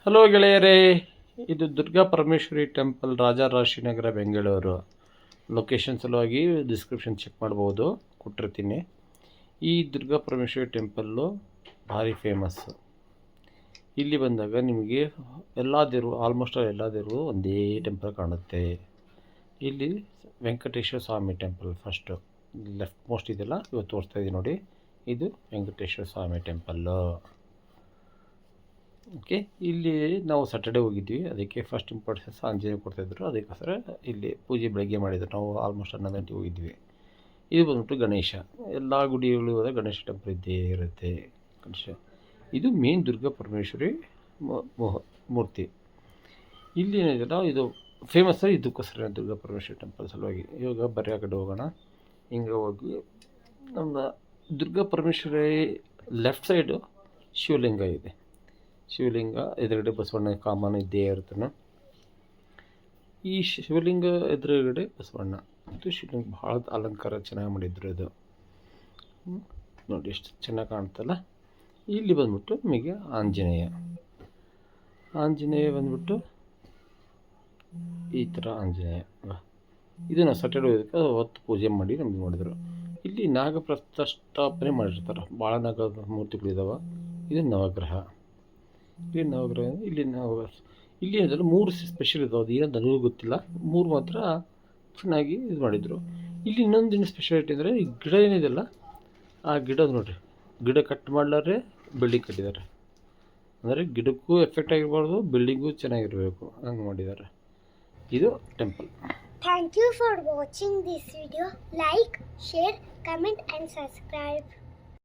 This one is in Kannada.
ಹಲೋ ಗೆಳೆಯರೇ, ಇದು ದುರ್ಗಾ ಪರಮೇಶ್ವರಿ ಟೆಂಪಲ್, ರಾಜರಾಜೇಶ್ವರಿನಗರ, ಬೆಂಗಳೂರು. ಲೊಕೇಶನ್ ಸಲುವಾಗಿ ಡಿಸ್ಕ್ರಿಪ್ಷನ್ ಚೆಕ್ ಮಾಡ್ಬೋದು, ಕೊಟ್ಟಿರ್ತೀನಿ. ಈ ದುರ್ಗಾ ಪರಮೇಶ್ವರಿ ಟೆಂಪಲ್ಲು ಭಾರಿ ಫೇಮಸ್ಸು. ಇಲ್ಲಿ ಬಂದಾಗ ನಿಮಗೆ ಎಲ್ಲ ದೇವರು, ಆಲ್ಮೋಸ್ಟ್ ಎಲ್ಲ ದೇವರು ಒಂದೇ ಟೆಂಪಲ್ ಕಾಣುತ್ತೆ. ಇಲ್ಲಿ ವೆಂಕಟೇಶ್ವರ ಸ್ವಾಮಿ ಟೆಂಪಲ್ ಫಸ್ಟು ಲೆಫ್ಟ್ ಮೋಸ್ಟ್ ಇದೆಲ್ಲ ಇವತ್ತು ತೋರಿಸ್ತಾ ಇದ್ದೀನಿ ನೋಡಿ. ಇದು ವೆಂಕಟೇಶ್ವರ ಸ್ವಾಮಿ ಟೆಂಪಲ್ಲು. ಓಕೆ, ಇಲ್ಲಿ ನಾವು ಸ್ಯಾಟರ್ಡೇ ಹೋಗಿದ್ವಿ, ಅದಕ್ಕೆ ಫಸ್ಟ್ ಇಂಪಾರ್ಟೆನ್ಸ್ ಆಂಜನೇಯ ಕೊಡ್ತಾಯಿದ್ರು. ಅದಕ್ಕೋಸ್ಕರ ಇಲ್ಲಿ ಪೂಜೆ ಬೆಳಗ್ಗೆ ಮಾಡಿದ್ರು. ನಾವು ಆಲ್ಮೋಸ್ಟ್ 11 ಗಂಟೆಗೆ ಹೋಗಿದ್ವಿ. ಇದು ಬಂದ್ಬಿಟ್ಟು ಗಣೇಶ. ಎಲ್ಲ ಗುಡಿಗಳು ಹೋದ ಗಣೇಶ ಟೆಂಪಲ್ ಇದ್ದೇ ಇರುತ್ತೆ. ಗಣೇಶ ಇದು ಮೇನ್ ದುರ್ಗಾ ಪರಮೇಶ್ವರಿ ಮೂರ್ತಿ. ಇಲ್ಲಿ ಏನಿದೆಯಲ್ಲ, ಇದು ಫೇಮಸ್ ಇದಕ್ಕೋಸ್ಕರ ದುರ್ಗಾ ಪರಮೇಶ್ವರಿ ಟೆಂಪಲ್ ಸಲುವಾಗಿ. ಇವಾಗ ಬರೀ ಆ ಕಡೆ ಹೋಗೋಣ. ಹಿಂಗೆ ಹೋಗಿ ನಮ್ಮ ದುರ್ಗಾ ಪರಮೇಶ್ವರಿ ಲೆಫ್ಟ್ ಸೈಡು ಶಿವಲಿಂಗ ಇದೆ. ಶಿವಲಿಂಗ ಎದುರುಗಡೆ ಬಸವಣ್ಣ ಕಾಮನ್ ಇದ್ದೇ ಇರ್ತಾನೆ. ಈ ಶಿವಲಿಂಗ ಎದುರುಗಡೆ ಬಸವಣ್ಣ. ಇದು ಶಿವಲಿಂಗ ಭಾಳ ಅಲಂಕಾರ ಚೆನ್ನಾಗಿ ಮಾಡಿದ್ರು. ಇದು ನೋಡಿ ಎಷ್ಟು ಚೆನ್ನಾಗಿ ಕಾಣ್ತಲ್ಲ. ಇಲ್ಲಿ ಬಂದ್ಬಿಟ್ಟು ನಿಮಗೆ ಆಂಜನೇಯ ಬಂದ್ಬಿಟ್ಟು ಈ ಥರ ಆಂಜನೇಯ. ಇದನ್ನು ಸ್ಯಾಟರ್ಡೇ ಹೋಗೋದಕ್ಕೆ ಹೊತ್ತು ಪೂಜೆ ಮಾಡಿ ನಮ್ಗೆ ಮಾಡಿದ್ರು. ಇಲ್ಲಿ ನಾಗ ಪ್ರತಿಷ್ಠಾಪನೆ ಮಾಡಿರ್ತಾರೆ. ಭಾಳ ನಾಗ ಮೂರ್ತಿಗಳಿದ್ದಾವೆ. ಇದು ನವಗ್ರಹ. ಇಲ್ಲಿ ಅಂದರೆ 3 ಸ್ಪೆಷಲ್ ಇದಾವೆ. ಅದು ಏನಂತ ನನಗೂ ಗೊತ್ತಿಲ್ಲ. 3 ಮಾತ್ರ ಚೆನ್ನಾಗಿ ಇದು ಮಾಡಿದರು. ಇಲ್ಲಿ ಇನ್ನೊಂದು ಸ್ಪೆಷಾಲಿಟಿ ಅಂದರೆ ಈ ಗಿಡ ಏನಿದೆಯಲ್ಲ, ಆ ಗಿಡ ನೋಡಿರಿ, ಗಿಡ ಕಟ್ ಮಾಡಲಾರೆ ಬಿಲ್ಡಿಂಗ್ ಕಟ್ಟಿದ್ದಾರೆ. ಅಂದರೆ ಗಿಡಕ್ಕೂ ಎಫೆಕ್ಟ್ ಆಗಿರಬಾರ್ದು, ಬಿಲ್ಡಿಂಗು ಚೆನ್ನಾಗಿರಬೇಕು, ಹಂಗೆ ಮಾಡಿದ್ದಾರೆ. ಇದು temple. Thank you for watching this video. Like, share, comment and subscribe.